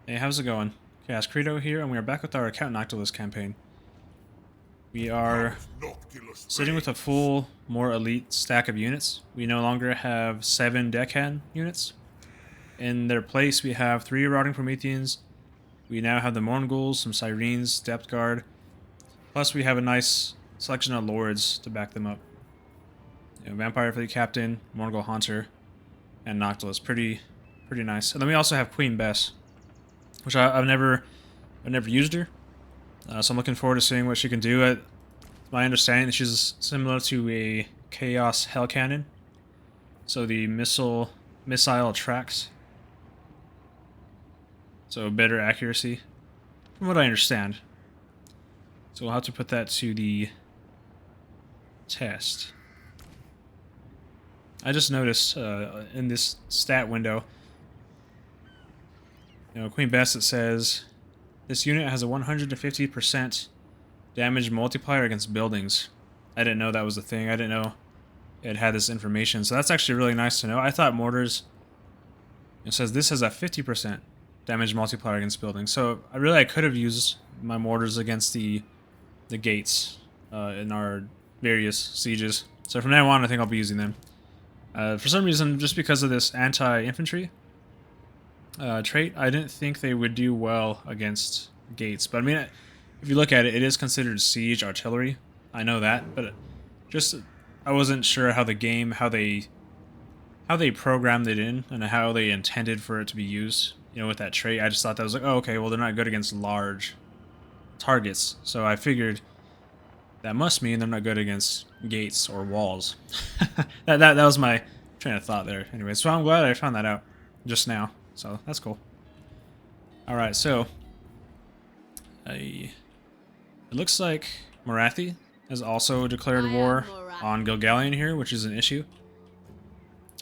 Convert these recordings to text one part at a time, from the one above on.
Hey, how's it going? Chaos Credo here, and we are back with our Count Noctilus campaign. We are sitting with a full, more elite stack of units. We no longer have 7 deckhand units. In their place, we have 3 Rotting Prometheans. We now have the Mournguls, some Sirens, Depth Guard. Plus, we have a nice selection of Lords to back them up. Vampire Fleet Captain, Mourngul Hunter, and Noctilus. Pretty nice. And then we also have Queen Bess, which I've never used her, so I'm looking forward to seeing what she can do. My understanding, she's similar to a Chaos Hell Cannon, so the missile tracks, so better accuracy, from what I understand. So we'll have to put that to the test. I just noticed in this stat window, Queen Bess, it says this unit has a 150% damage multiplier against buildings. I didn't know that was a thing. I didn't know it had this information. So that's actually really nice to know. I thought mortars, it says this has a 50% damage multiplier against buildings. So I could have used my mortars against the gates in our various sieges. So from now on, I think I'll be using them. For some reason, just because of this anti-infantry trait, I didn't think they would do well against gates. But I mean, if you look at it, it is considered siege artillery. I know that, but just I wasn't sure how the game, how they programmed it in, and how they intended for it to be used. With that trait, I just thought that was like, oh, okay, well, they're not good against large targets. So I figured that must mean they're not good against gates or walls. that was my train of thought there. Anyway, so I'm glad I found that out just now. So that's cool. All right, so it looks like Morathi has also declared war on Gilgalion here, which is an issue.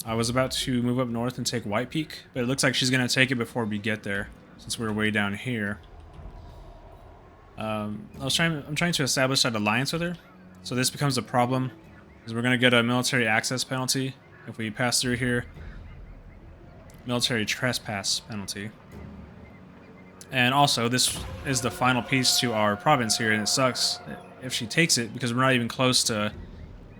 I was about to move up north and take White Peak, but it looks like she's going to take it before we get there, since we're way down here. I'm trying to establish that alliance with her, so this becomes a problem, because we're going to get a military access penalty if we pass through here. Military trespass penalty. And also, this is the final piece to our province here, and it sucks if she takes it, because we're not even close to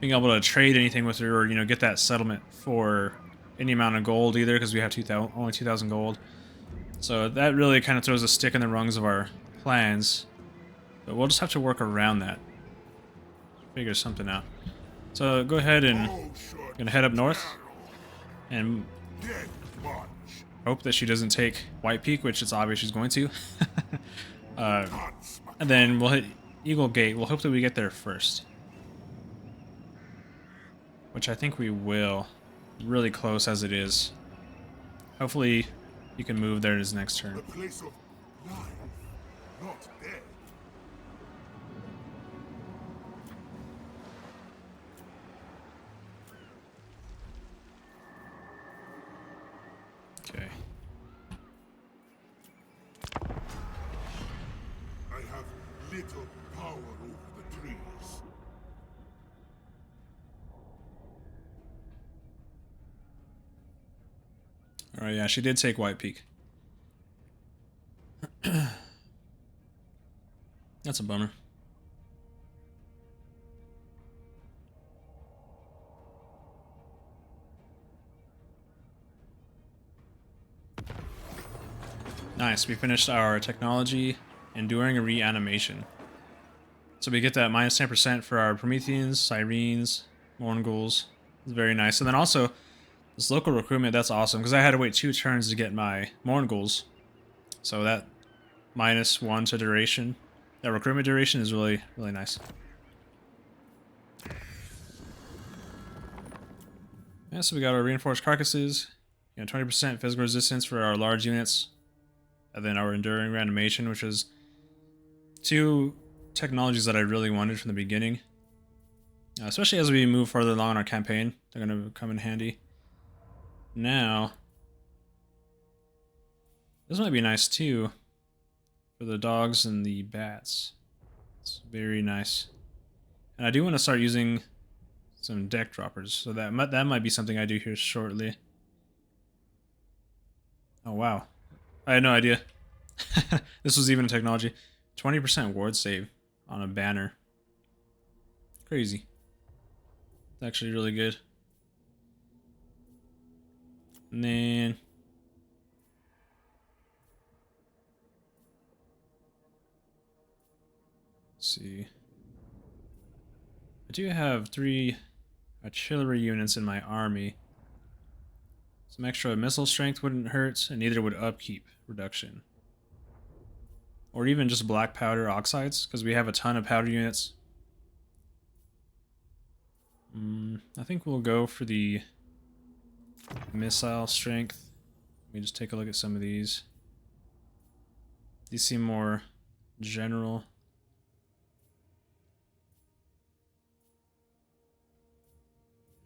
being able to trade anything with her, or get that settlement for any amount of gold either, because we have only 2,000 gold. So that really kind of throws a stick in the rungs of our plans. But we'll just have to work around that. Figure something out. So go ahead and gonna head up north and hope that she doesn't take White Peak, which it's obvious she's going to. And then we'll hit Eagle Gate. We'll hope that we get there first, which I think we will. Really close as it is. Hopefully you can move there his next turn. Okay. I have little power over the trees. Alright, yeah, she did take White Peak. That's a bummer. Nice, we finished our technology, enduring reanimation. So we get that minus 10% for our Prometheans, Sirens, Mournguls. It's very nice. And then also, this local recruitment, that's awesome, because I had to wait 2 turns to get my Mournguls. So that -1 to duration, that recruitment duration is really nice. Yeah, so we got our reinforced carcasses, 20% physical resistance for our large units, and then our enduring reanimation, which is 2 technologies that I really wanted from the beginning. Especially as we move further along in our campaign, they're going to come in handy. Now, this might be nice too, for the dogs and the bats. It's very nice. And I do want to start using some deck droppers, so that might be something I do here shortly. Oh wow, I had no idea. This was even a technology. 20% ward save on a banner. Crazy. It's actually really good. And then let's see. I do have 3 artillery units in my army. Some extra missile strength wouldn't hurt, and neither would upkeep reduction. Or even just black powder oxides, because we have a ton of powder units. I think we'll go for the missile strength. Let me just take a look at some of these. These seem more general.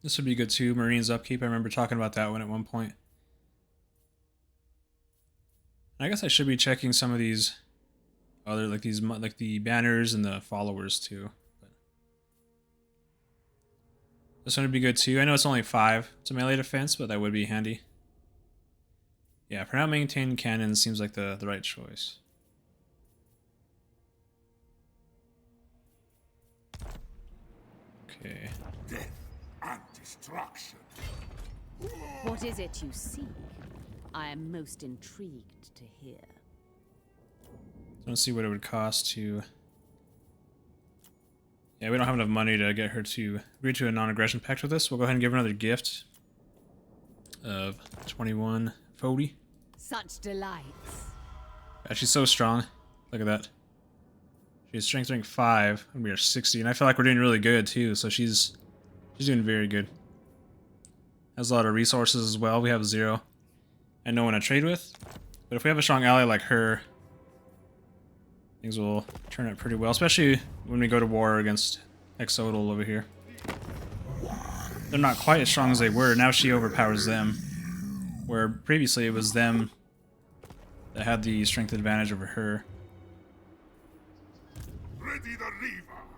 This would be good too, Marines upkeep. I remember talking about that one at one point. I guess I should be checking some of these other, like the banners and the followers too. But this one would be good too. I know it's only 5 to melee defense, but that would be handy. Yeah, for now, maintain cannons seems like the right choice. Okay. Death and destruction. What is it you seek? I am most intrigued to hear. Let's see what it would cost to... Yeah, we don't have enough money to get her to agree to a non-aggression pact with us. We'll go ahead and give her another gift of 2140. Such delights. God, she's so strong. Look at that. She has strength rank 5, and we are 60. And I feel like we're doing really good too, so she's doing very good. Has a lot of resources as well. We have 0. And no one to trade with. But if we have a strong ally like her, things will turn out pretty well, especially when we go to war against Exodal over here. They're not quite as strong as they were. Now she overpowers them, where previously it was them that had the strength advantage over her.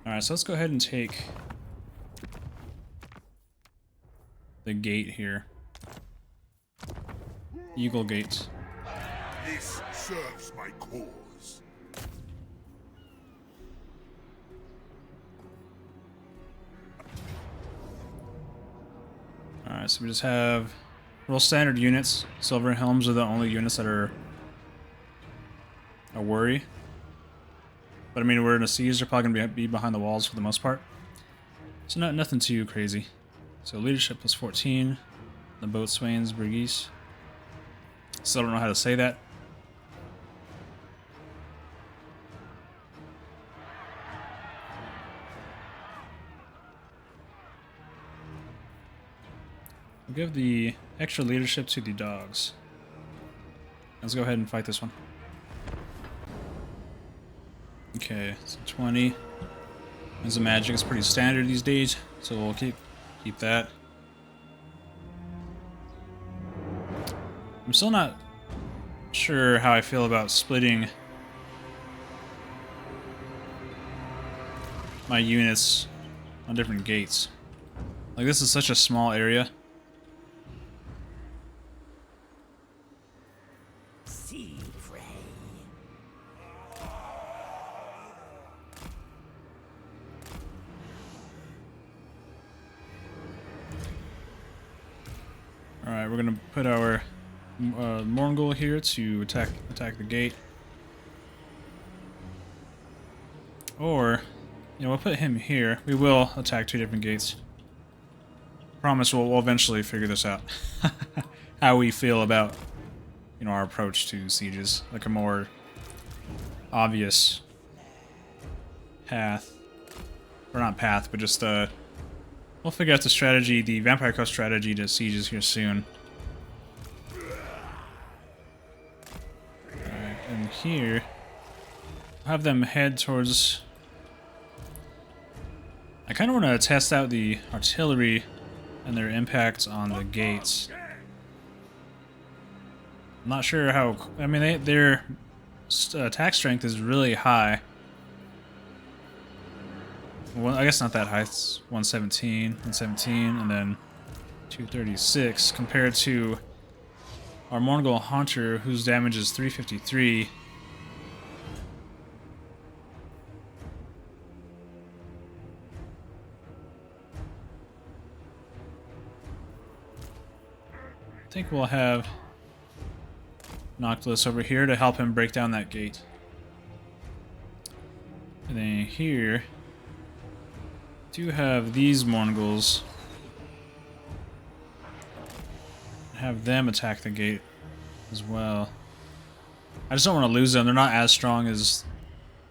Alright, so let's go ahead and take the gate here. Eagle Gate. This serves my cause. Alright, so we just have real standard units. Silver Helms are the only units that are a worry. But I mean, we're in a siege, they're probably going to be behind the walls for the most part. So nothing too crazy. So leadership plus 14. The Boatswain's Brigis. Still don't know how to say that. We'll give the extra leadership to the dogs. Let's go ahead and fight this one. Okay, so 20. As a magic is pretty standard these days, so we'll keep that. I'm still not sure how I feel about splitting my units on different gates. Like, this is such a small area. Alright, we're gonna put our Mongol here to attack the gate. Or, you know, we'll put him here. We will attack 2 different gates. Promise we'll eventually figure this out. How we feel about, you know, our approach to sieges. Like a more obvious path. Or not path, but just we'll figure out the strategy, the Vampire Coast strategy to sieges here soon. Alright, and here, I'll have them head towards... I kind of want to test out the artillery and their impact on the gates. I'm not sure how... I mean, their attack strength is really high. Well, I guess not that high. It's 117, and then 236 compared to our Mongol Hunter, whose damage is 353. think we'll have Noctilus over here to help him break down that gate. And then here, do have these Mongols. Have them attack the gate as well. I just don't want to lose them. They're not as strong as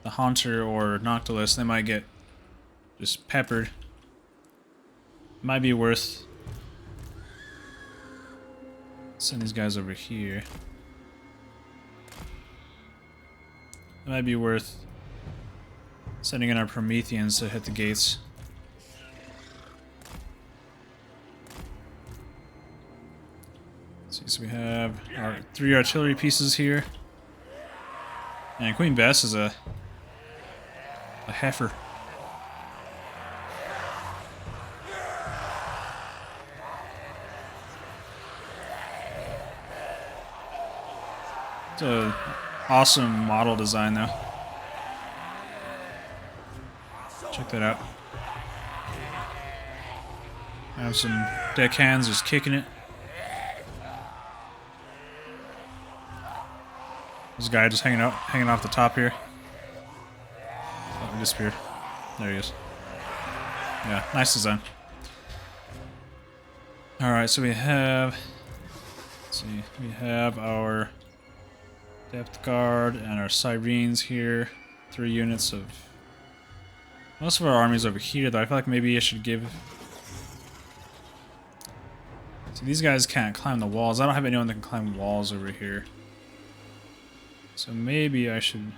the Haunter or Noctilus. They might get just peppered. Might be worth send these guys over here. It might be worth sending in our Prometheans to hit the gates. Let's see, so we have our 3 artillery pieces here. And Queen Bess is a heifer. It's an awesome model design, though. Check that out. I have some deckhands just kicking it. There's a guy just hanging off the top here. Oh, he disappeared. There he is. Yeah, nice design. Alright, so we have... Let's see, we have our Depth Guard and our Sirens here. 3 units of... Most of our army's over here, though. I feel like maybe I should give... See, these guys can't climb the walls. I don't have anyone that can climb walls over here. So maybe I should...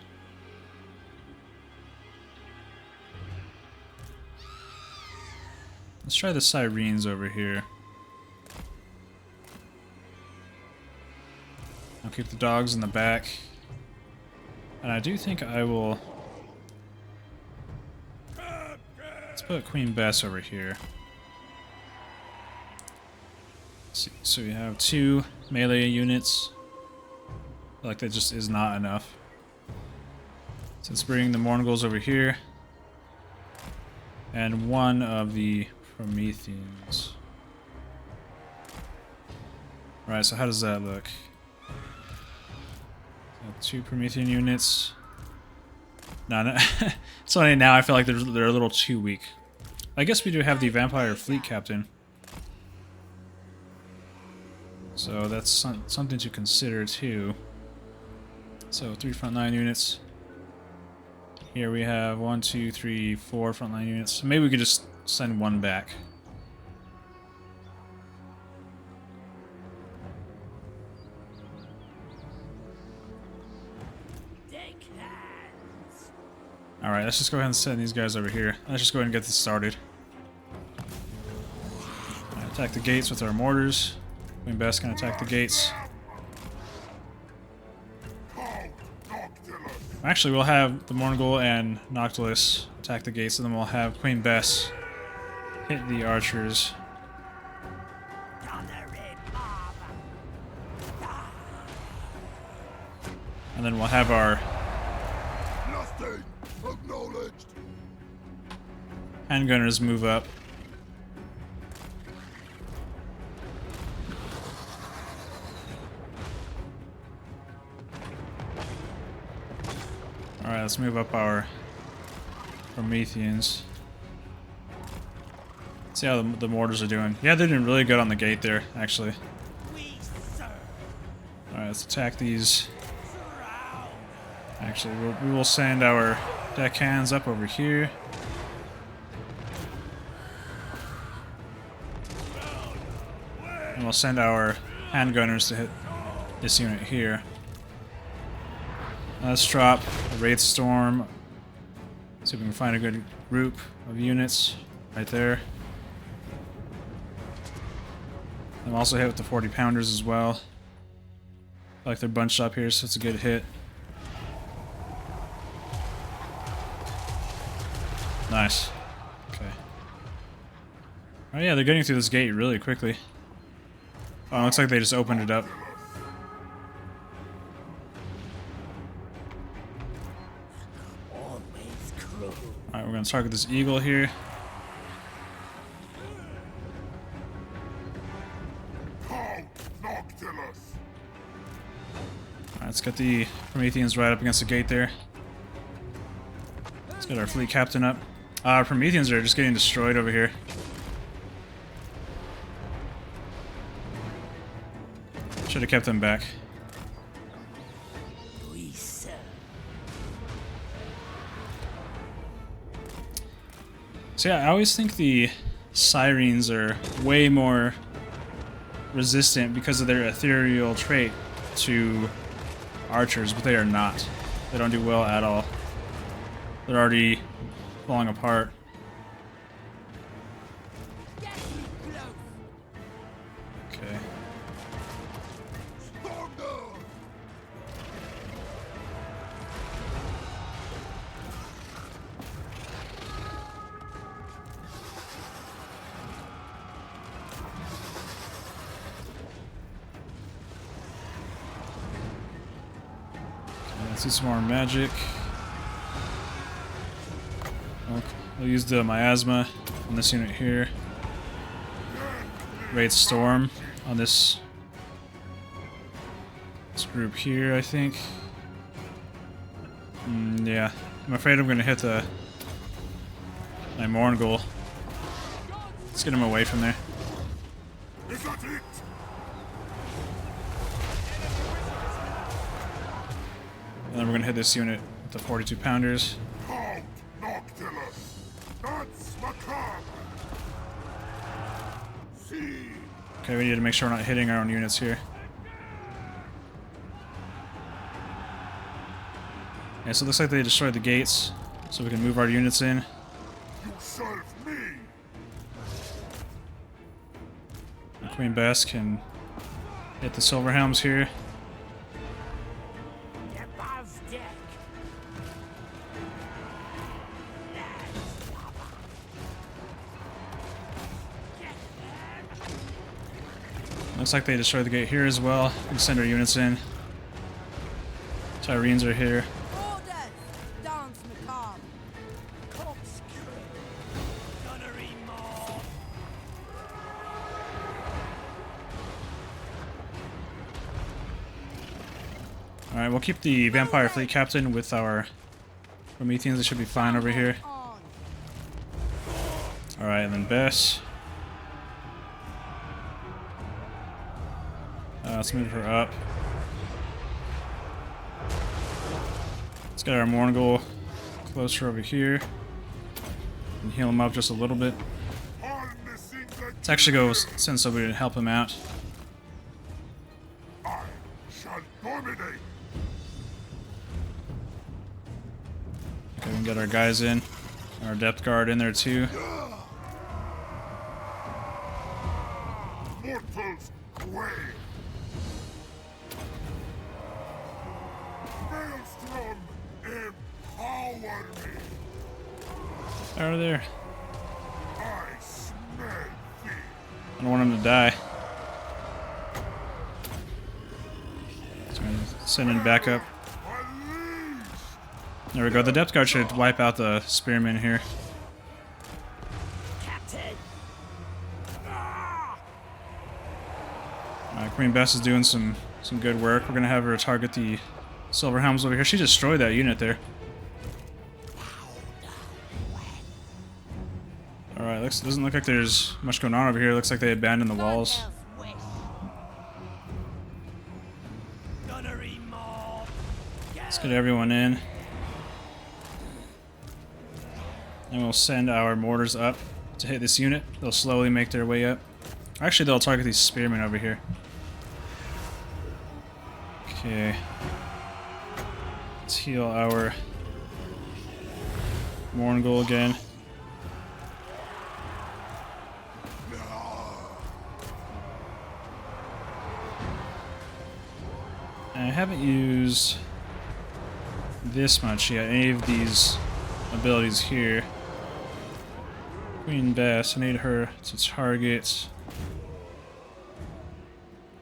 Let's try the Sirens over here. I'll keep the dogs in the back. And I do think I will... Let's put Queen Bess over here. Let's see, so we have 2 melee units. I feel like that just is not enough. So let's bring the Mongols over here. And 1 of the Prometheans. Right, so how does that look? 2 Promethean units. No, it's only now I feel like they're a little too weak. I guess we do have the Vampire Fleet Captain. So that's something to consider too. So 3 frontline units. Here we have 1, 2, 3, 4 frontline units. So maybe we could just send 1 back. Alright, let's just go ahead and send these guys over here. Let's just go ahead and get this started. Right, attack the gates with our mortars. Queen Bess can attack the gates. Actually, we'll have the Mongol and Noctilus attack the gates, and then we'll have Queen Bess hit the archers. And then we'll have our handgunners move up. Alright, let's move up our Prometheans. See how the mortars are doing. Yeah, they're doing really good on the gate there, actually. Alright, let's attack these. Actually, we will send our deckhands up over here. And we'll send our handgunners to hit this unit here. Let's drop a Wraith Storm. See if we can find a good group of units right there. I'm also hit with the 40 pounders as well. I feel like they're bunched up here, so it's a good hit. Nice. Okay. Oh yeah, they're getting through this gate really quickly. Oh, it looks like they just opened it up. Alright, we're gonna target this eagle here. Let's get the Prometheans right up against the gate there. Let's get our fleet captain up. Our Prometheans are just getting destroyed over here. Should have kept them back. So yeah, I always think the Sirens are way more resistant because of their ethereal trait to archers, but they are not. They don't do well at all. They're already falling apart. Okay. Let's do some more magic. We'll use the miasma on this unit here. Raid Storm on this group here, I think. Yeah, I'm afraid I'm gonna hit my Morngul. Let's get him away from there. Is that it? And then we're gonna hit this unit with the 42 pounders. Count Noctilus. That's macabre. See. Okay, we need to make sure we're not hitting our own units here. Yeah, so it looks like they destroyed the gates, so we can move our units in. You serve me. And Queen Bess can hit the Silver Helms here. Looks like they destroyed the gate here as well. We can send our units in. Tyrenes are here. Alright, we'll keep the Vampire Fleet Captain with our Prometheans. They should be fine over here. Alright, and then Bess. Let's move her up. Let's get our Morngul closer over here. And heal him up just a little bit. Let's actually go send somebody to help him out. I shall dominate. Okay, we can get our guys in. Our depth guard in there too. Mortals, away. Maelstrom, empower me. Out of there. I smell thee. I don't want him to die. So I'm gonna send in backup. There we go. The depth guard should wipe out the spearmen here. Alright, Queen Bess is doing some good work. We're gonna have her target the Silver Helms over here. She destroyed that unit there. Alright, doesn't look like there's much going on over here. Looks like they abandoned the walls. Let's get everyone in. And we'll send our mortars up to hit this unit. They'll slowly make their way up. Actually, they'll target these spearmen over here. Okay. Let's heal our Morngul again. I haven't used this much yet, any of these abilities here. Queen Bess, I need her to target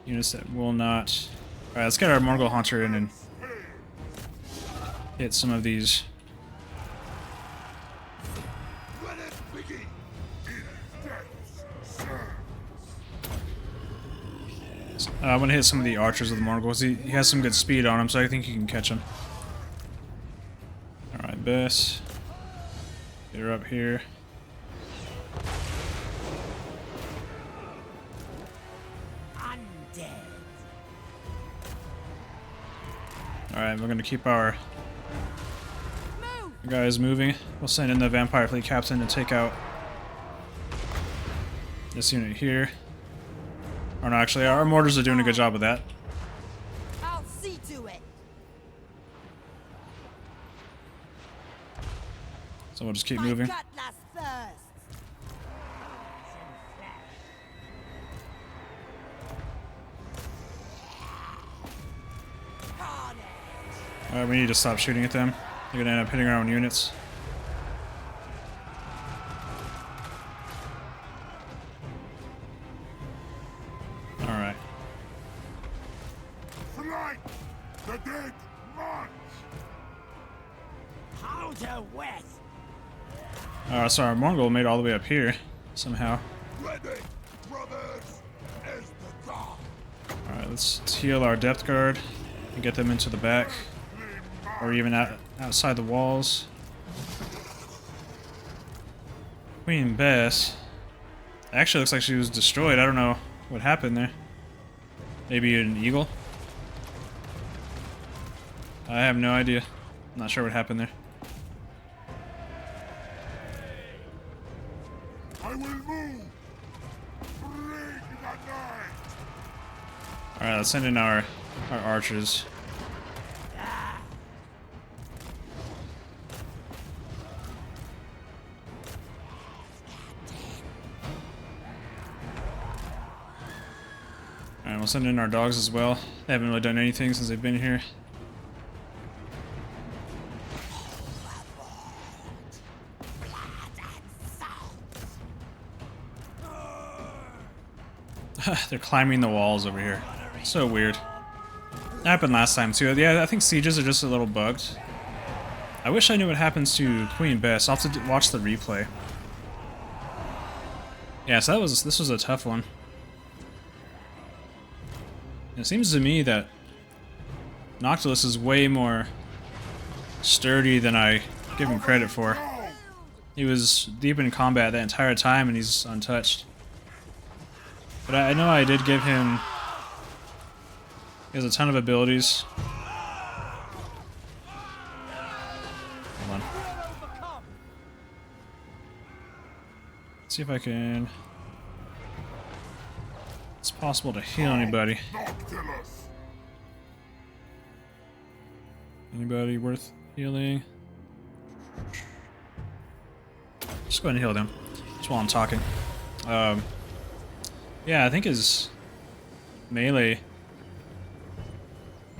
units that will not. Alright, let's get our Morgul Hunter in and hit some of these. I'm gonna hit some of the archers with the Morgels. He has some good speed on him, so I think you can catch him. Alright, Bess. Get her up here. Alright, we're gonna keep our guys moving. We'll send in the Vampire Fleet Captain to take out this unit here. Or no, actually, our mortars are doing a good job of that. I'll see to it. So we'll just keep moving. Cutlass first. Alright, we need to stop shooting at them. They're gonna end up hitting our own units. Alright. Flight! The dead march! Powder wet. So our Mongol made all the way up here, somehow. Ready, brothers, as the dawn. Alright, let's heal our depth guard and get them into the back. Or even outside the walls. Queen Bess. Actually looks like she was destroyed. I don't know what happened there. Maybe an eagle? I have no idea. I'm not sure what happened there. I will move. Bring the night. Alright, let's send in our archers. Alright, we'll send in our dogs as well. They haven't really done anything since they've been here. They're climbing the walls over here. So weird. That happened last time too. Yeah, I think sieges are just a little bugged. I wish I knew what happens to Queen Bess. I'll have to watch the replay. Yeah, so this was a tough one. It seems to me that Noctilus is way more sturdy than I give him credit for. He was deep in combat that entire time and he's untouched. But I know I did give him... He has a ton of abilities. Hold on. Let's see if I can... It's possible to heal anybody. Noctilus. Anybody worth healing? Just go ahead and heal them. Just while I'm talking. Yeah, I think his melee,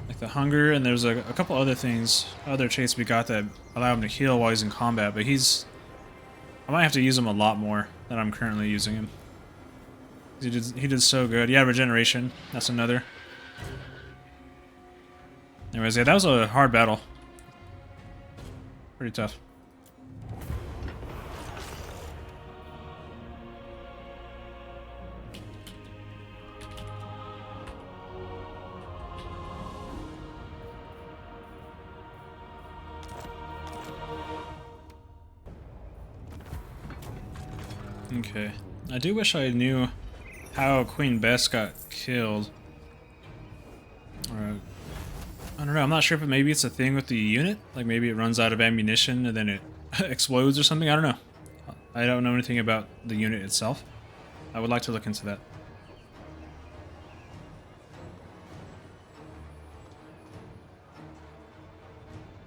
like the hunger, and there's a couple other things, other traits we got that allow him to heal while he's in combat, but I might have to use him a lot more than I'm currently using him. He did so good. Yeah, regeneration, that's another. Anyways, yeah, that was a hard battle. Pretty tough. Okay. I do wish I knew how Queen Bess got killed. Or, I don't know, I'm not sure if maybe it's a thing with the unit. Like maybe it runs out of ammunition and then it explodes or something. I don't know. I don't know anything about the unit itself. I would like to look into that.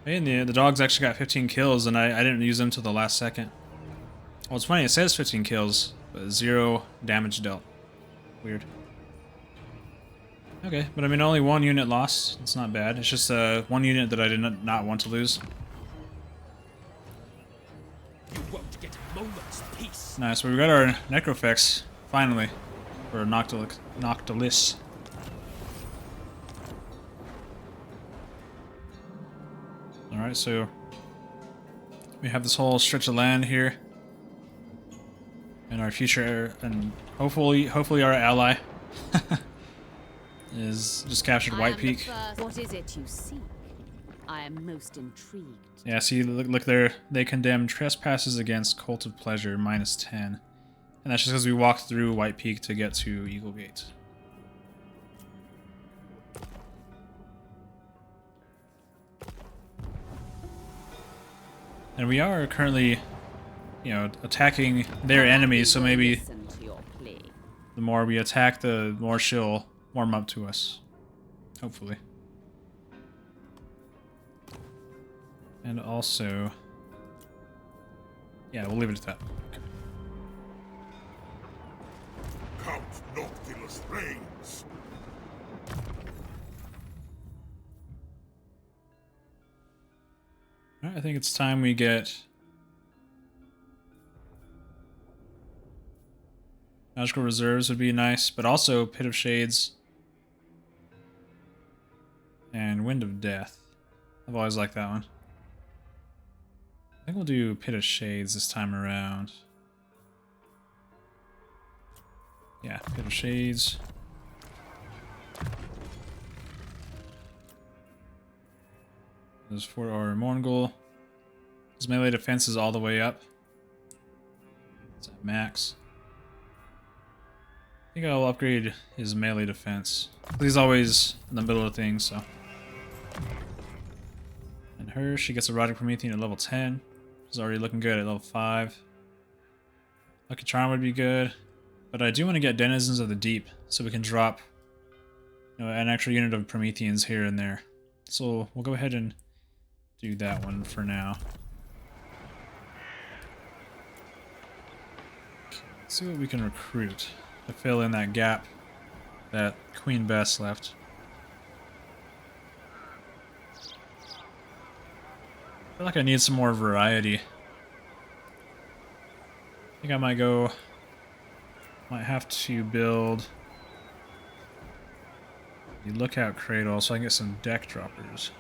Hey, and the dogs actually got 15 kills and I didn't use them until the last second. Well, it's funny, it says 15 kills, but 0 damage dealt. Weird. Okay, but I mean, only one unit lost. It's not bad. It's just one unit that I did not want to lose. You won't get a moment's peace. Nice, well, we got our Necrofex, finally, for Noctilus. Alright, so we have this whole stretch of land here. And our future, and hopefully our ally. is just captured I White am the Peak. first. What is it you seek? I am most intrigued. Yeah, see, look there. They condemn trespasses against Cult of Pleasure -10. And that's just because we walked through White Peak to get to Eagle Gate. And we are currently, you know, attacking their enemies, so maybe Listen to your plea. the more we attack, the more she'll warm up to us. Hopefully. And also... yeah, we'll leave it at that. Count Noctilus reigns. Alright, I think it's time we get... Magical Reserves would be nice, but also Pit of Shades and Wind of Death. I've always liked that one. I think we'll do Pit of Shades this time around. Yeah, Pit of Shades. There's Fort or Morngul. His melee defense is all the way up. It's at max. I think I'll upgrade his melee defense. He's always in the middle of things, so. And her, she gets Erotic Promethean at level 10. She's already looking good at level 5. Lucky Charm would be good. But I do want to get Denizens of the Deep, so we can drop, you know, an extra unit of Prometheans here and there. So we'll go ahead and do that one for now. Okay, let's see what we can recruit to fill in that gap that Queen Bess left. I feel like I need some more variety. I think I might have to build the Lookout Cradle so I can get some deck droppers.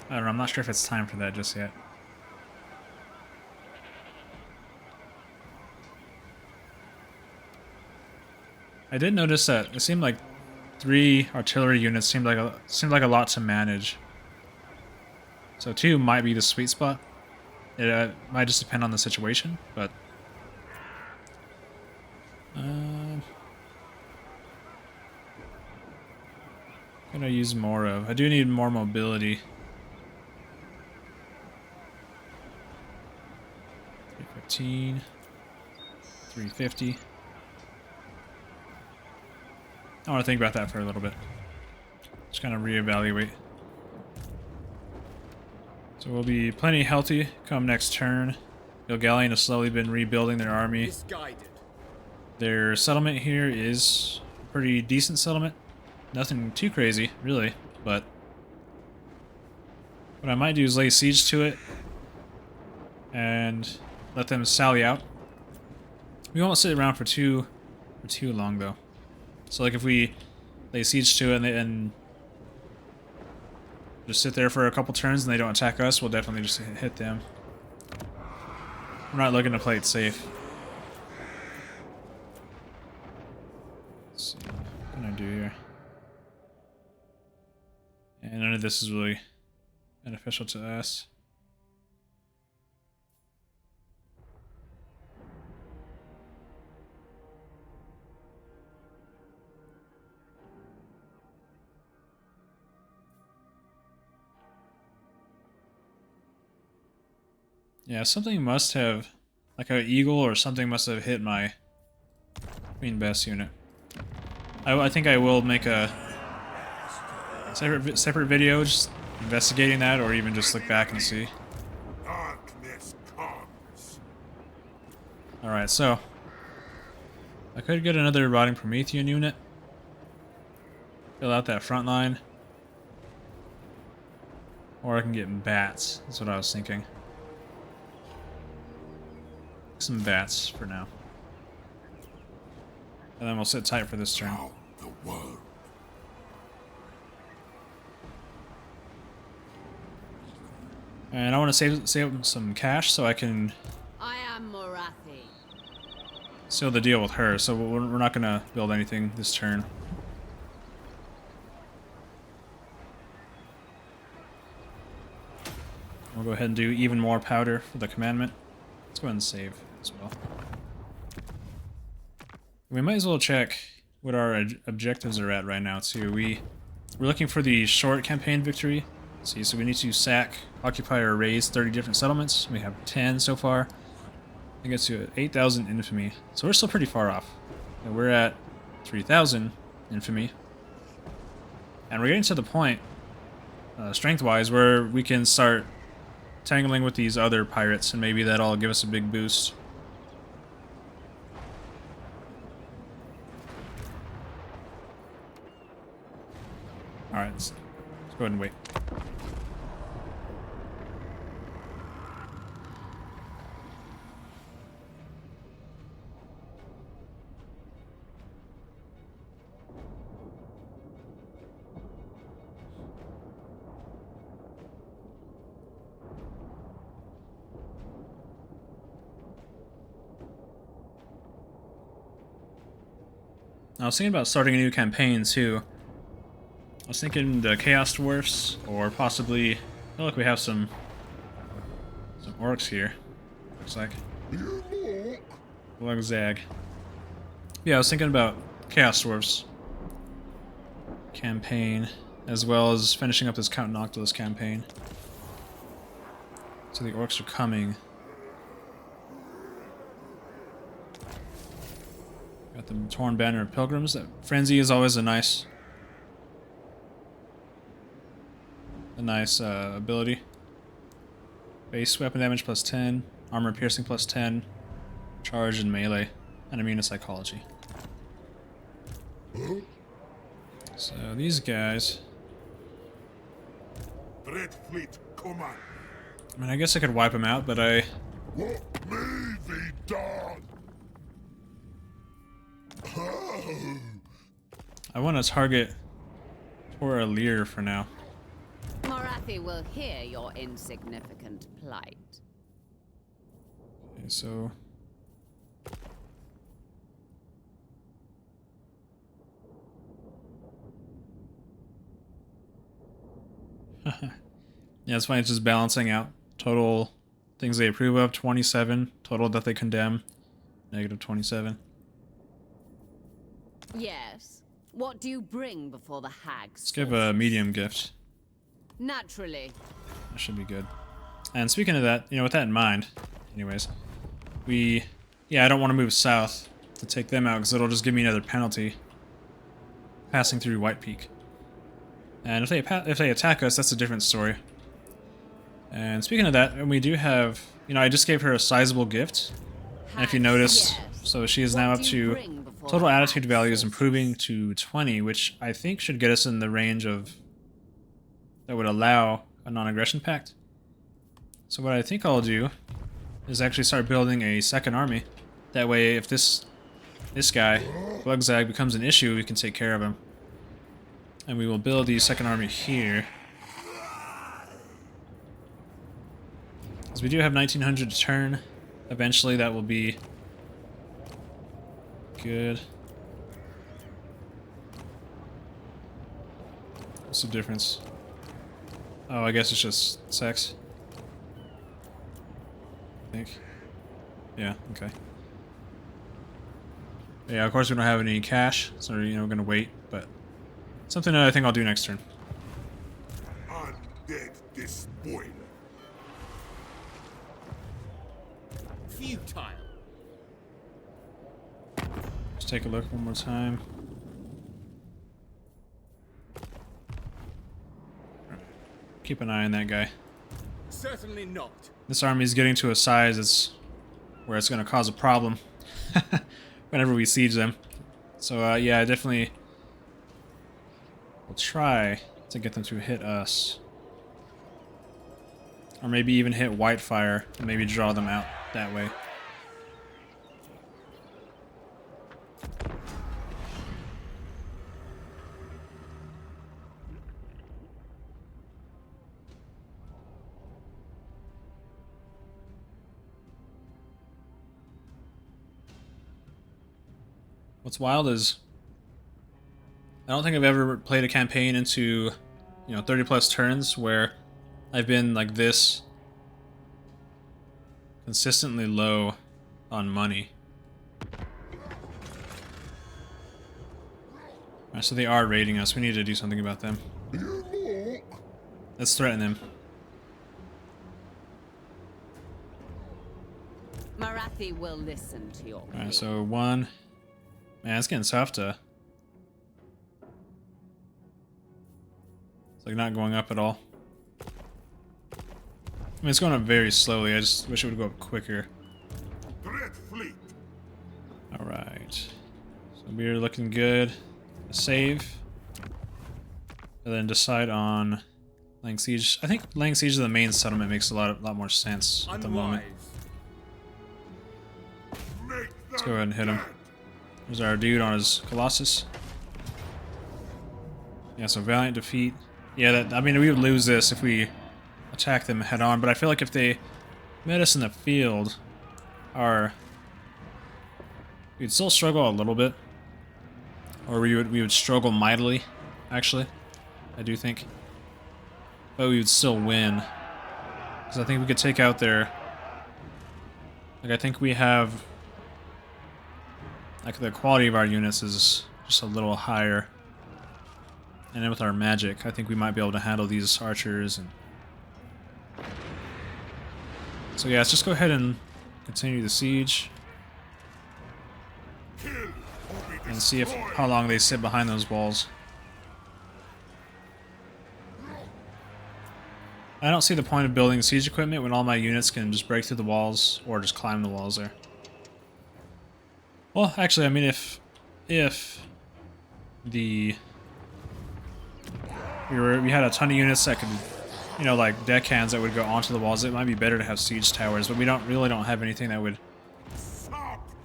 I don't know, I'm not sure if it's time for that just yet. I did notice that it seemed like 3 artillery units seemed like a lot to manage. So 2 might be the sweet spot. It might just depend on the situation, but gonna use more of. I do need more mobility. 315, 350. I want to think about that for a little bit. Just kind of reevaluate. So we'll be plenty healthy come next turn. Gilgalion has slowly been rebuilding their army. Misguided. Their settlement here is a pretty decent settlement. Nothing too crazy, really, but what I might do is lay siege to it and let them sally out. We won't sit around for too long though. So like if we lay siege to it and just sit there for a couple turns and they don't attack us, we'll definitely just hit them. We're not looking to play it safe. Let's see what can I do here. And none of this is really beneficial to us. Yeah, something must have, like an eagle or something must have hit my Queen Bess unit. I think I will make a separate video just investigating that, or even just look back and see. Darkness comes. Alright, so I could get another Rotting Promethean unit. Fill out that front line. Or I can get bats, that's what I was thinking. Some bats for now. And then we'll sit tight for this turn. Now the world. And I want to save some cash so I can I am Morathi. seal the deal with her, so we're not going to build anything this turn. We'll go ahead and do even more powder for the commandment. Let's go ahead and save as well. We might as well check what our objectives are at right now too. We're looking for the short campaign victory. Let's see, so we need to sack, occupy, or raise 30 different settlements. We have 10 so far. That gets to 8,000 infamy. So we're still pretty far off. And we're at 3,000 infamy. And we're getting to the point, strength-wise, where we can start tangling with these other pirates, and maybe that'll give us a big boost. Alright, let's go ahead and wait. I was thinking about starting a new campaign too. I was thinking the Chaos Dwarfs, or possibly, I feel like we have some orcs here. Looks like. Zag. Yeah, I was thinking about Chaos Dwarfs campaign, as well as finishing up this Count Noctilus campaign. So the orcs are coming. Got the Torn Banner of Pilgrims. That Frenzy is always a nice ability. Base weapon damage plus 10, armor piercing plus 10, charge and melee, and immune to psychology. So these guys. Red Fleet command. I mean, I guess I could wipe them out, but What may be done? I want to target Tol Elyr for now. Morathi will hear your insignificant plight. Okay, so yeah, it's fine. It's just balancing out total things they approve of, 27. Total that they condemn, negative 27. Yes. What do you bring before the hags? Let's give a medium gift. Naturally. That should be good. And speaking of that, with that in mind, anyways, I don't want to move south to take them out because it'll just give me another penalty passing through White Peak. And if they attack us, that's a different story. And speaking of that, we do have, I just gave her a sizable gift. And if you notice, so she is now up to total attitude value is improving to 20, which I think should get us in the range of that would allow a non-aggression pact. So what I think I'll do is actually start building a second army. That way, if this guy, Gilgalion, becomes an issue, we can take care of him. And we will build the second army here. Because we do have 1900 to turn. Eventually that will be good. What's the difference? Oh, I guess it's just sex. I think. Yeah, okay. Yeah, of course we don't have any cash, so we're gonna wait, but something that I think I'll do next turn. Undead despoiler. Futile. Just take a look one more time. Keep an eye on that guy. Certainly not. This army is getting to a size where it's going to cause a problem whenever we siege them. So yeah, I definitely will try to get them to hit us. Or maybe even hit Whitefire and maybe draw them out that way. What's wild is I don't think I've ever played a campaign into, 30 plus turns where I've been like this consistently low on money. Alright, so they are raiding us. We need to do something about them. Let's threaten them. Marathi will listen to your plea. Alright, so 1. Man, it's getting tough to... It's like not going up at all. I mean, it's going up very slowly. I just wish it would go up quicker. Dread fleet. Alright. So we're looking good. Save. And then decide on laying siege. I think laying siege of the main settlement makes a lot more sense at the moment. Let's go ahead and hit him. There's our dude on his Colossus. Yeah, so valiant defeat. Yeah, I mean, we would lose this if we attack them head on, but I feel like if they met us in the field, we'd still struggle a little bit. Or we would struggle mightily, actually. I do think. But we would still win. Because I think we could take out their... Like, I think we have... Like, the quality of our units is just a little higher. And then with our magic, I think we might be able to handle these archers. And so yeah, let's just go ahead and continue the siege. And see how long they sit behind those walls. I don't see the point of building siege equipment when all my units can just break through the walls or just climb the walls there. Well, actually, I mean, if we had a ton of units that could, like deckhands that would go onto the walls, it might be better to have siege towers, but we really don't have anything that would...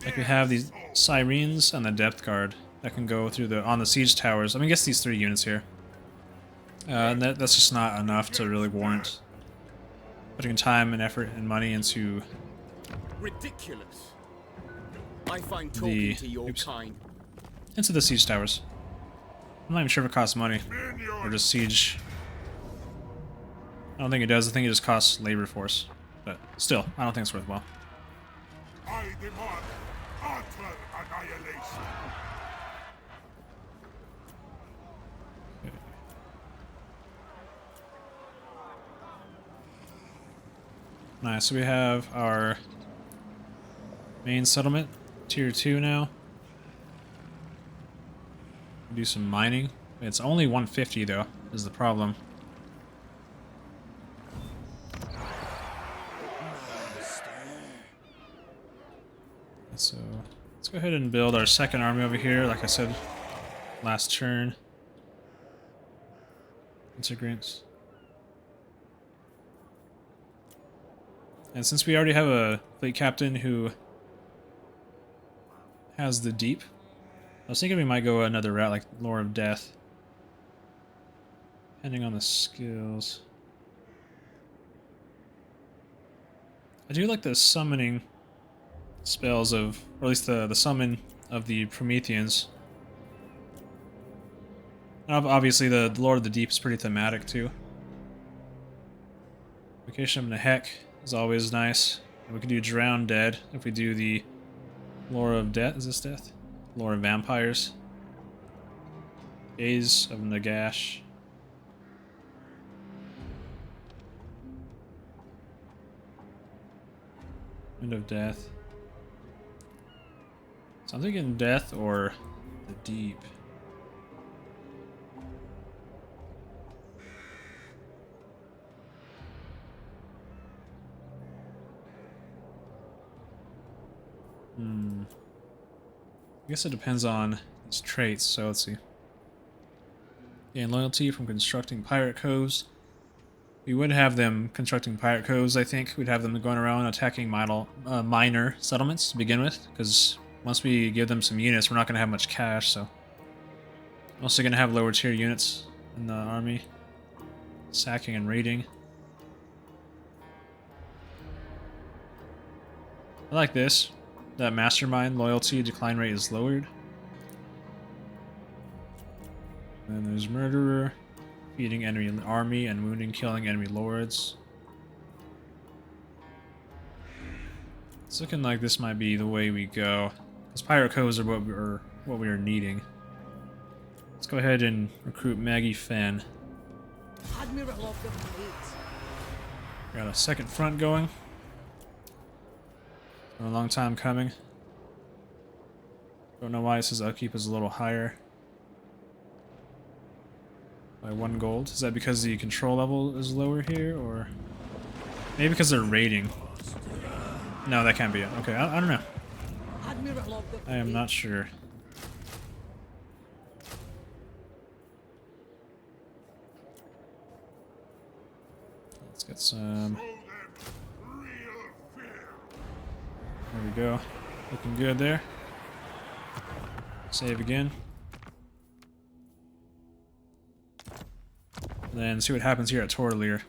Like, we have these Sirens and the Depth Guard that can go through on the siege towers. I mean, I guess these 3 units here. And that's just not enough to really warrant putting time and effort and money into... Ridiculous. I find talking to your kind. Into the siege towers. I'm not even sure if it costs money. Or just siege. I don't think it does. I think it just costs labor force. But still, I don't think it's worthwhile. I demand utter annihilation. Nice, so we have our main settlement, tier 2 now. Do some mining. It's only 150 though, is the problem. So let's go ahead and build our second army over here, like I said last turn. Integrants. And since we already have a fleet captain who has the deep, I was thinking we might go another route like Lore of Death. Depending on the skills. I do like the summoning spells of, or at least the summon of the Prometheans. Obviously the Lord of the Deep is pretty thematic too. Vacation of Nehek is always nice. And we can do Drown Dead if we do the Lore of Death. Is this Death? Lore of Vampires. Gaze of Nagash. Wind of Death. So I'm thinking Death or the Deep. I guess it depends on his traits, so let's see. Gain loyalty from constructing pirate coves. We would have them constructing pirate coves, I think. We'd have them going around attacking minor settlements to begin with, because once we give them some units, we're not going to have much cash, so... Also going to have lower tier units in the army. Sacking and raiding. I like this. That mastermind loyalty decline rate is lowered. Then there's Murderer, defeating enemy army and wounding, killing enemy lords. It's looking like this might be the way we go. Because pirate coves are what we are needing. Let's go ahead and recruit Maggie Fenn. Admiral of the fleet. Got a second front going. For a long time coming. Don't know why it says upkeep is a little higher. By 1 gold. Is that because the control level is lower here, or maybe because they're raiding? No, that can't be it. Okay, I don't know. Admiral of the fleet. I am not sure. Let's get some. There we go. Looking good there. Save again. And then see what happens here at Tol Elyr.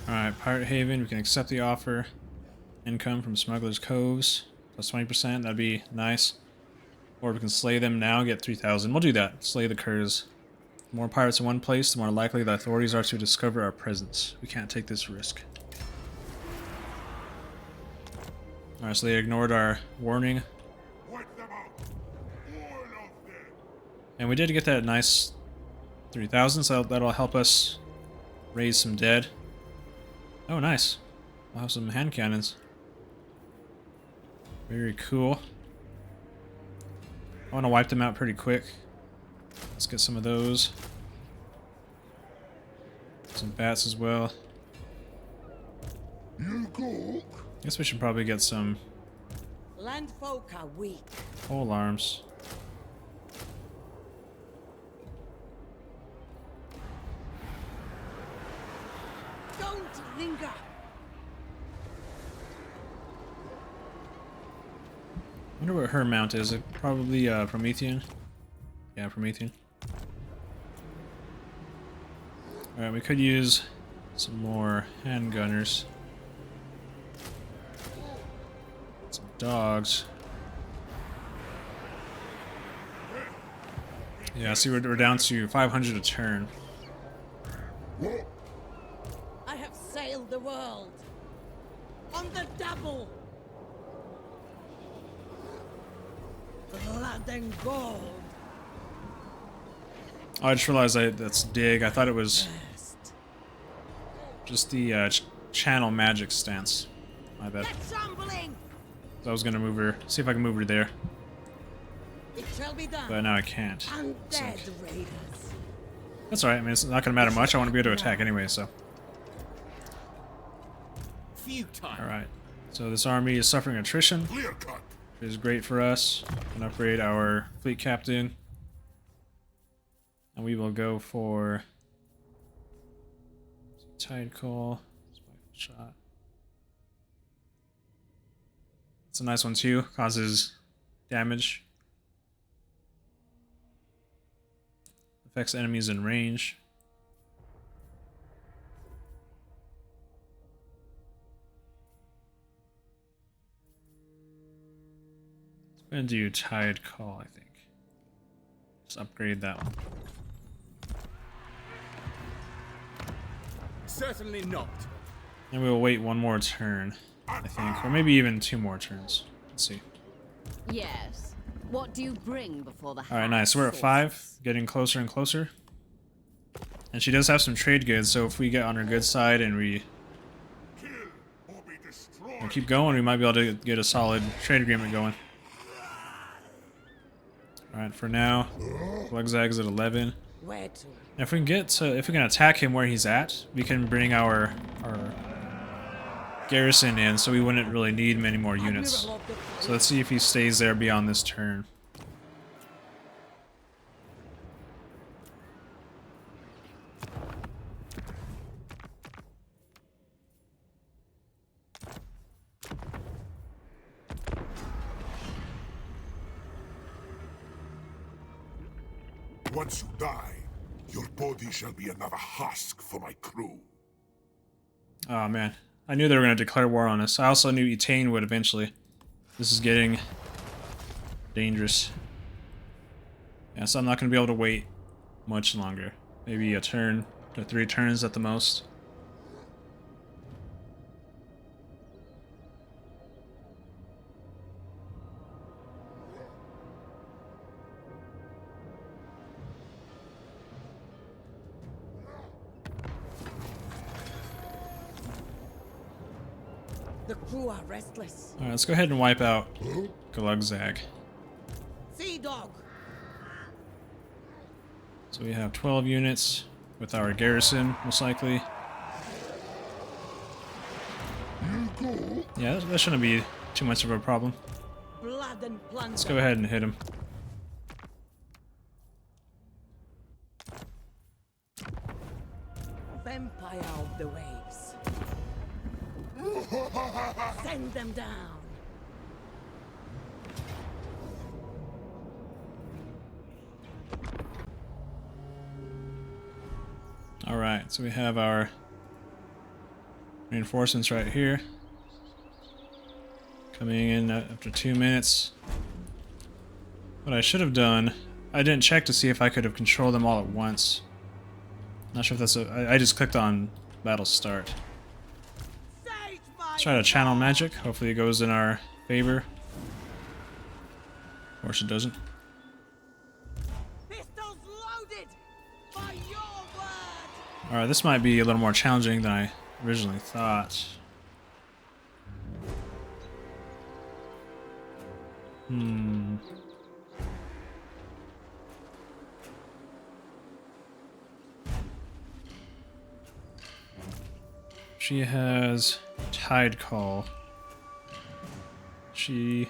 Alright, Pirate Haven, we can accept the offer. Income from Smuggler's Coves, plus 20%, that'd be nice. Or we can slay them now, get 3,000. We'll do that, slay the curs. The more pirates in one place, the more likely the authorities are to discover our presence. We can't take this risk. Alright, so they ignored our warning. Wipe them out. All of them. And we did get that nice 3,000, so that'll help us raise some dead. Oh, nice. We'll have some hand cannons. Very cool. I want to wipe them out pretty quick. Let's get some of those. Some bats as well. You go. Guess we should probably get some Landfolk are weak. pole arms. Don't linger. I wonder what her mount is. It probably Promethean. Yeah, Promethean. Alright, we could use some more handgunners. Some dogs. Yeah, see, we're down to 500 a turn. I have sailed the world. On the double. Blood and gold. Oh, I just realized that's dig. I thought it was just the channel magic stance. My bad. Get trembling. So I was gonna move her, see if I can move her there, It shall be done. but now I can't. Undead raiders. That's alright. I mean, it's not gonna matter much. I want to be able to attack anyway. So, Futile. all right. So this army is suffering attrition, Clear cut. which is great for us. We can upgrade our fleet captain, and we will go for tide call. Shot. It's a nice one too. Causes damage. Affects enemies in range. I'm gonna do tide call, I think. Just upgrade that one. Certainly not. And we'll wait one more turn, I think. Or maybe even 2 more turns. Let's see. Yes. What do you bring before the Alright, nice. So we're at 5, getting closer and closer. And she does have some trade goods, so if we get on her good side and we Kill or be destroyed. keep going, we might be able to get a solid trade agreement going. Alright, for now, Blugzag's at 11. Where to? And if we can attack him where he's at, we can bring our garrison in, so we wouldn't really need many more units. Admiral of the fleet. So let's see if he stays there beyond this turn. Once you die, your body shall be another husk for my crew. Oh man, I knew they were going to declare war on us. I also knew Etain would eventually. This is getting dangerous. Yeah, so I'm not going to be able to wait much longer. Maybe a turn to 3 turns at the most. The crew are restless. Alright, let's go ahead and wipe out Gilgalion. Sea dog. So we have 12 units with our garrison, most likely. Yeah, that shouldn't be too much of a problem. Blood and plunder. Let's go ahead and hit him. Vampire of the waves. Send them down. Alright, so we have our reinforcements right here. Coming in after 2 minutes. What I should have done, I didn't check to see if I could have controlled them all at once. Not sure if that's I just clicked on battle start. Let's try to channel magic. Hopefully it goes in our favor. Of course it doesn't. Pistols loaded by your word. Alright, this might be a little more challenging than I originally thought. She has Tide Call. She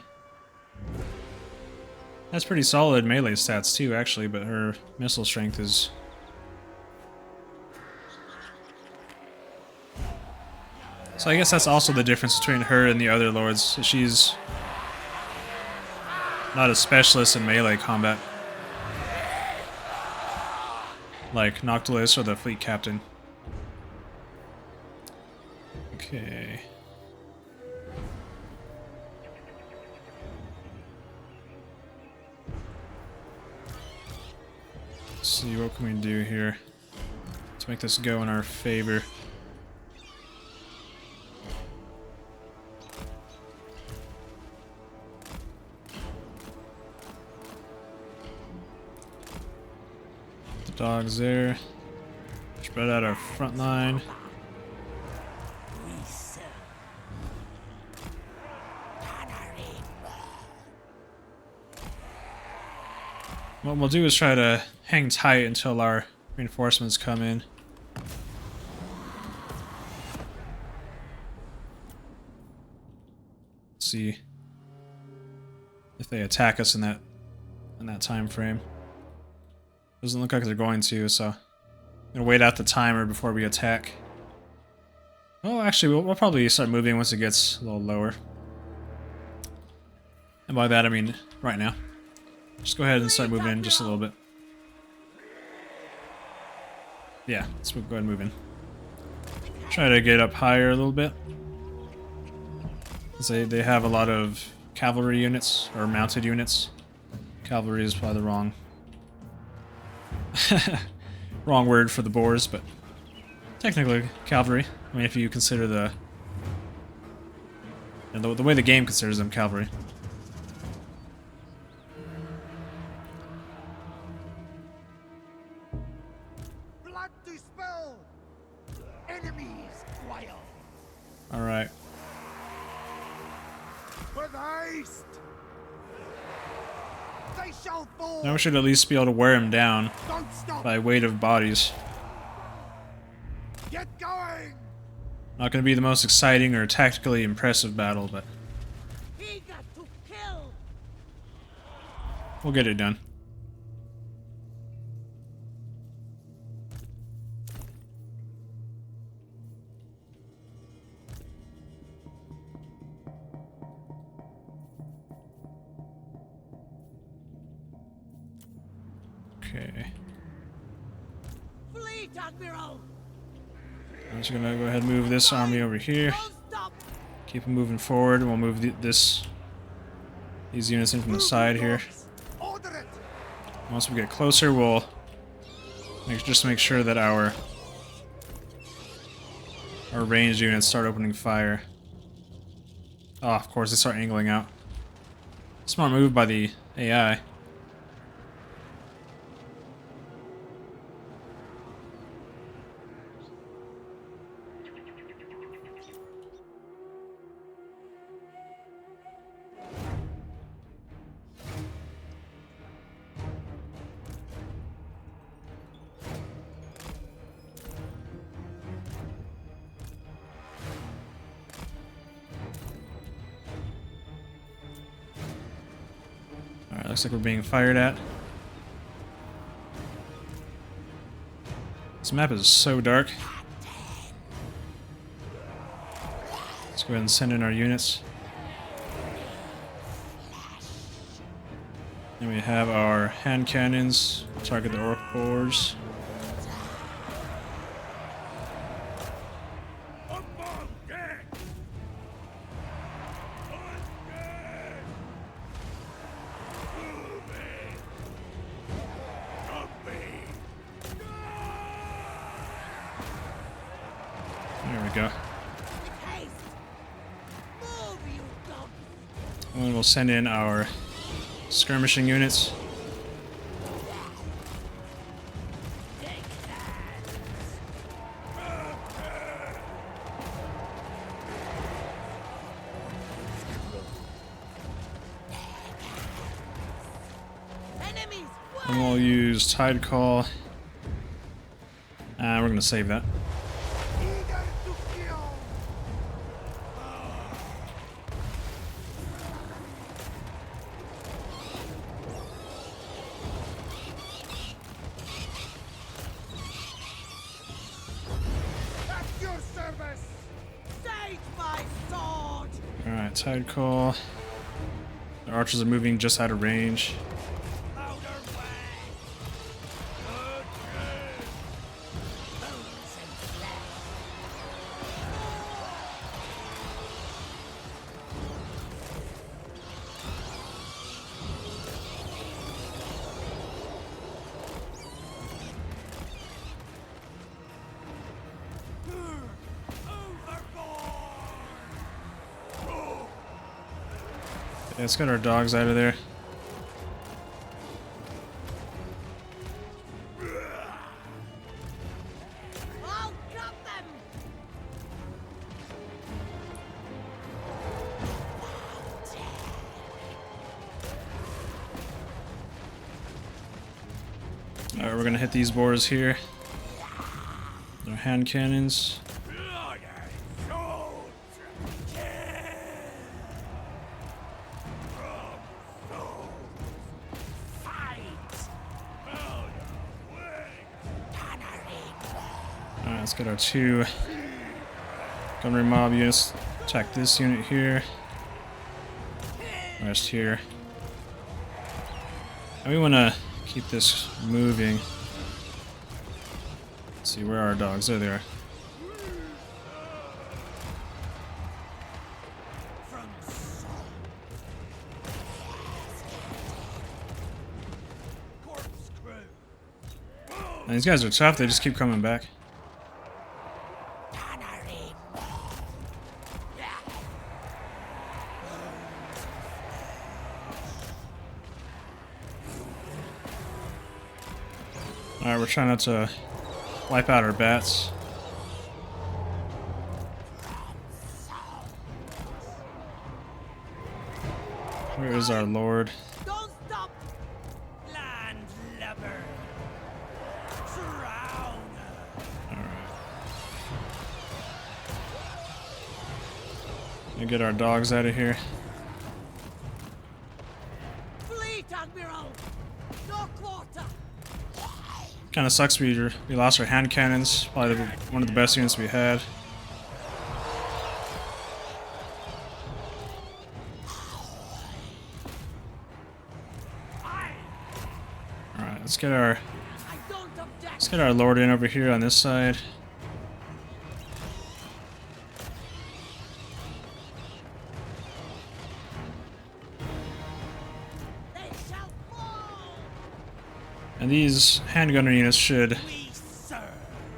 has pretty solid melee stats too, actually, but her missile strength is... So I guess that's also the difference between her and the other lords. She's not a specialist in melee combat, like Noctilus or the fleet captain. Okay. Let's see, what can we do here to make this go in our favor? The dogs there. Spread out our front line. What we'll do is try to hang tight until our reinforcements come in. See if they attack us in that time frame. Doesn't look like they're going to, so I'm gonna wait out the timer before we attack. Oh, actually, we'll probably start moving once it gets a little lower. And by that I mean right now. Just go ahead and start moving in just a little bit. Yeah, let's go ahead and move in. Try to get up higher a little bit. They have a lot of cavalry units, or mounted units. Cavalry is probably the wrong word for the boars, but technically cavalry. I mean, if you consider the way the game considers them cavalry. Blood to spill. Enemies quail. All right. With haste! They shall fall. Now we should at least be able to wear him down Don't stop. by weight of bodies. Get going! Not going to be the most exciting or tactically impressive battle, but Eager to kill. we'll get it done. Okay. Fleet Admiral! I'm just gonna go ahead and move this army over here. Don't stop! Keep them moving forward. We'll move these units in from the side here. Order it! Once we get closer, we'll just make sure that our ranged units start opening fire. Oh, of course, they start angling out. Smart move by the AI. Alright, looks like we're being fired at. This map is so dark. Let's go ahead and send in our units. Then we have our hand cannons, target the orc boars. There we go. Haste! Move, you dogs! And then we'll send in our skirmishing units. Enemies! And we'll use Tide Call. We're gonna save that. Eager to kill! At your service! Save my sword! Alright, Tide Call. The archers are moving just out of range. Louder way! Bones and flesh! Yeah, let's get our dogs out of there. I'll cut them! Alright, we're gonna hit these boars here. Our hand cannons. Alright, let's get our two gunnery mob units. Attack this unit here. Rest here. And we want to keep this moving. Let's see, where are our dogs? There they are. And these guys are tough, they just keep coming back. Alright, we're trying not to wipe out our bats. Where is our lord? Don't stop! Landlubber! Drown! And get our dogs out of here. Fleet Admiral! No quarter! Kind of sucks we lost our hand cannons. Probably one of the best units we had. Alright, let's Let's get our I don't object. let's get our lord in over here on this side. They shall fall. And these handgunner units should We serve.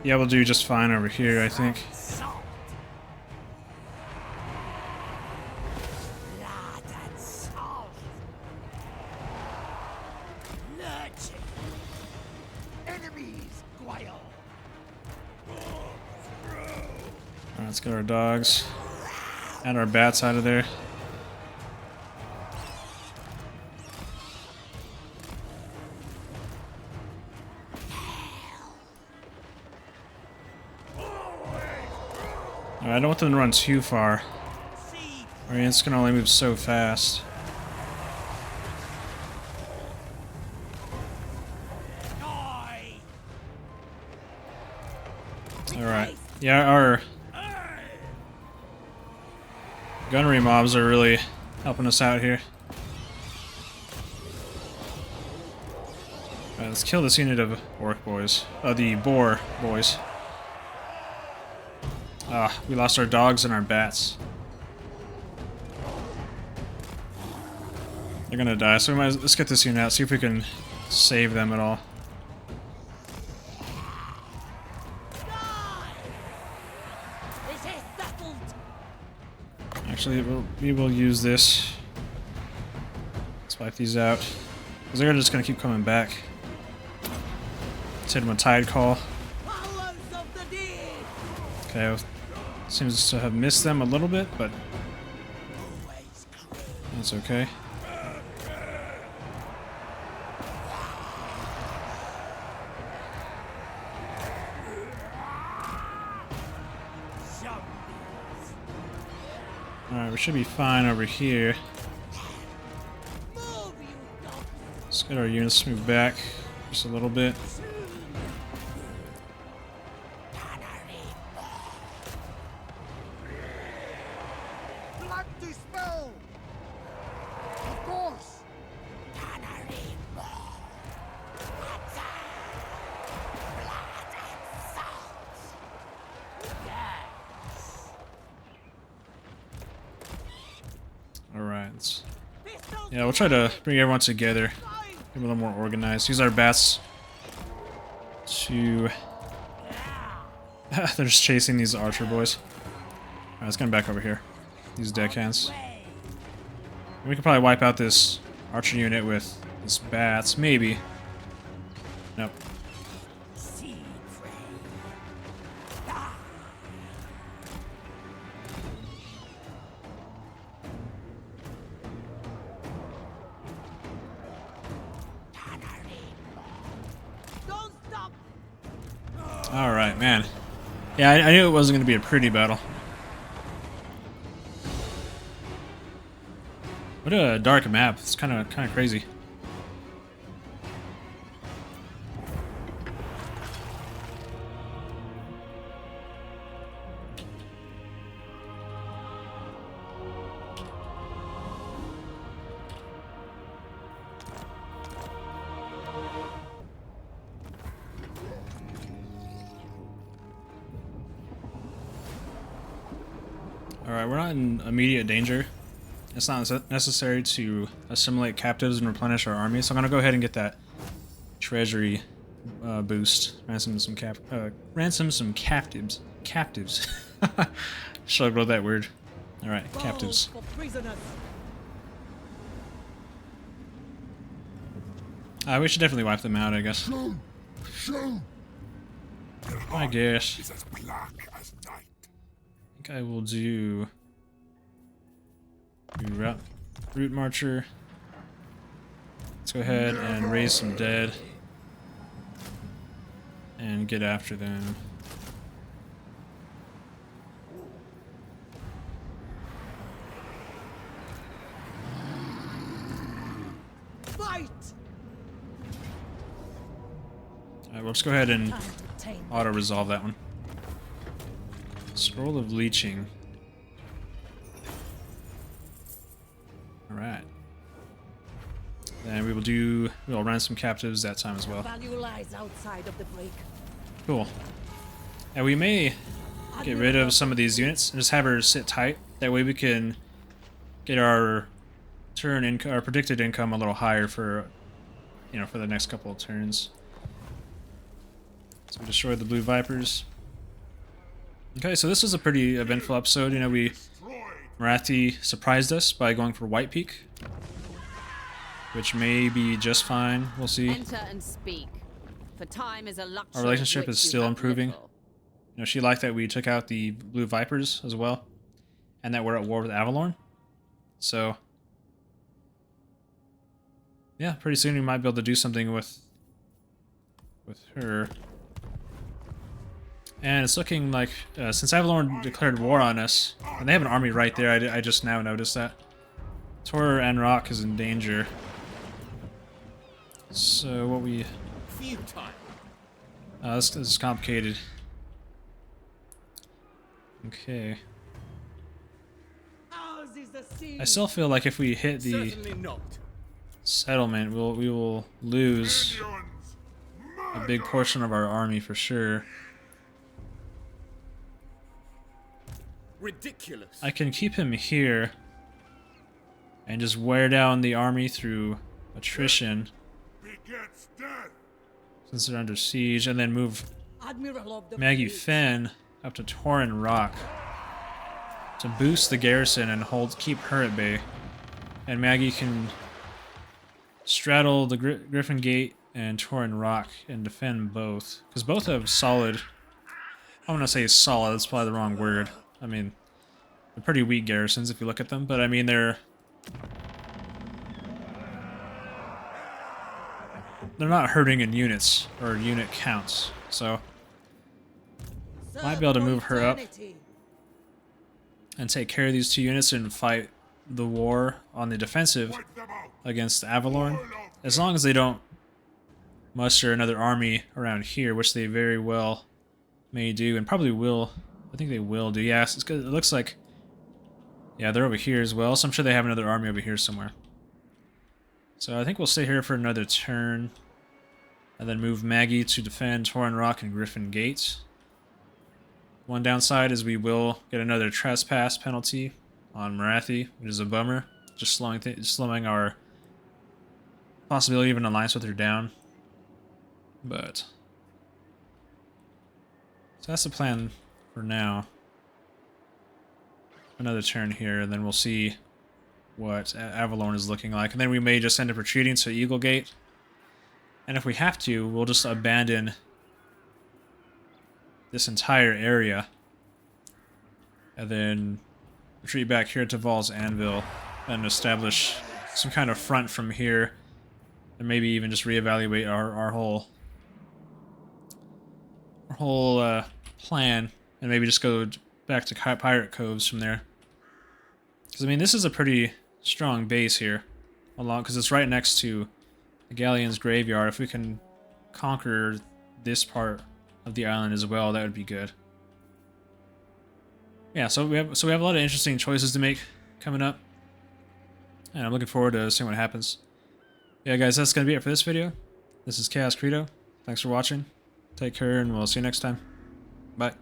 be able to do just fine over here, I think. Salt. Blood and salt. Lurching. Enemies, Guile. Alright, let's get our dogs and our bats out of there. Alright, I don't want them to run too far. See. Our units can only move so fast. Die. Alright. Yeah, our gunnery mobs are really helping us out here. Alright, let's kill this unit of orc boys. The boar boys. Ah, we lost our dogs and our bats. They're gonna die, so we let's get this unit out, see if we can save them at all. This is settled. Actually, we will use this. Let's wipe these out. Because they're just gonna keep coming back. Let's hit them a tide call. Powers of the deed. Okay, seems to have missed them a little bit, but Always cruel. that's okay. Zombies. Alright, we should be fine over here. Move, you dogs. Let's get our units moved back just a little bit. Blood to spill. Of course. Alright, let's... Pistols. Yeah, we'll try to bring everyone together. Fine. Get a little more organized. Use our bats to... They're just chasing these archer boys. Alright, let's get them back over here. These deckhands. Way. We could probably wipe out this archer unit with this bats, maybe. Nope. Seed free. Don't stop. Alright, man. Yeah, I knew it wasn't going to be a pretty battle. What a dark map. It's kind of crazy. Alright, we're not in immediate danger. It's not necessary to assimilate captives and replenish our army, so I'm gonna go ahead and get that treasury boost. Ransom some captives. Captives. Struggled with that word. Alright, captives. For prisoners. We should definitely wipe them out, I guess. Show! Show! Their I heart guess. is as black as night. I think I will do root marcher. Let's go ahead and raise some dead and get after them. Fight. Alright, let's go ahead and Time to tame. auto resolve that one. Scroll of leeching. Alright. And we'll run some captives that time as well. Value lies outside of the break. Cool. And we may get rid of some of these units and just have her sit tight. That way we can get our our predicted income a little higher for, you know, for the next couple of turns. So we destroyed the blue vipers. Okay, so this was a pretty eventful episode. You know, Marathi surprised us by going for White Peak, which may be just fine. We'll see. Enter and speak. For time is a luxury. Our relationship of which is you still have improving. little. You know, she liked that we took out the blue vipers as well, and that we're at war with Avelorn. So, yeah, pretty soon we might be able to do something with her. And it's looking like, since Avelorn declared war on us, and they have an army right there, I just now noticed that. Tor and Rock is in danger. So what we... Futile. this is complicated. Okay. Ours is the sea. I still feel like if we hit the Certainly not. settlement, we will lose a big portion of our army for sure. Ridiculous. I can keep him here and just wear down the army through attrition Begets death. since they're under siege, and then move Admiral of the Maggie fleet. Fenn up to Torin Rock to boost the garrison and keep her at bay. And Maggie can straddle the Griffin Gate and Torin Rock and defend both, because both have solid... I want to say solid, that's probably the wrong word. I mean, they're pretty weak garrisons if you look at them, but I mean they're not hurting in units or unit counts, so might be able to move her up Eternity. and take care of these two units and fight the war on the defensive Wipe them out. against Avelorn, as long as they don't muster another army around here, which they very well may do, and probably will. I think they will do. Yeah, it looks like... Yeah, they're over here as well, so I'm sure they have another army over here somewhere. So I think we'll stay here for another turn, and then move Maggie to defend Torin Rock and Griffin Gate. One downside is we will get another trespass penalty on Marathi, which is a bummer. Just slowing our possibility of an alliance with her down. But... so that's the plan for now. Another turn here, and then we'll see what Avelorn is looking like. And then we may just end up retreating to Eagle Gate. And if we have to, we'll just abandon this entire area. And then retreat back here to Val's Anvil and establish some kind of front from here. And maybe even just reevaluate our whole plan, and maybe just go back to Pirate Coves from there. Because, I mean, this is a pretty strong base here, because it's right next to the Galleon's graveyard. If we can conquer this part of the island as well, that would be good. Yeah, so we have a lot of interesting choices to make coming up, and I'm looking forward to seeing what happens. Yeah, guys, that's going to be it for this video. This is Chaos Credo. Thanks for watching. Take care, and we'll see you next time. Bye.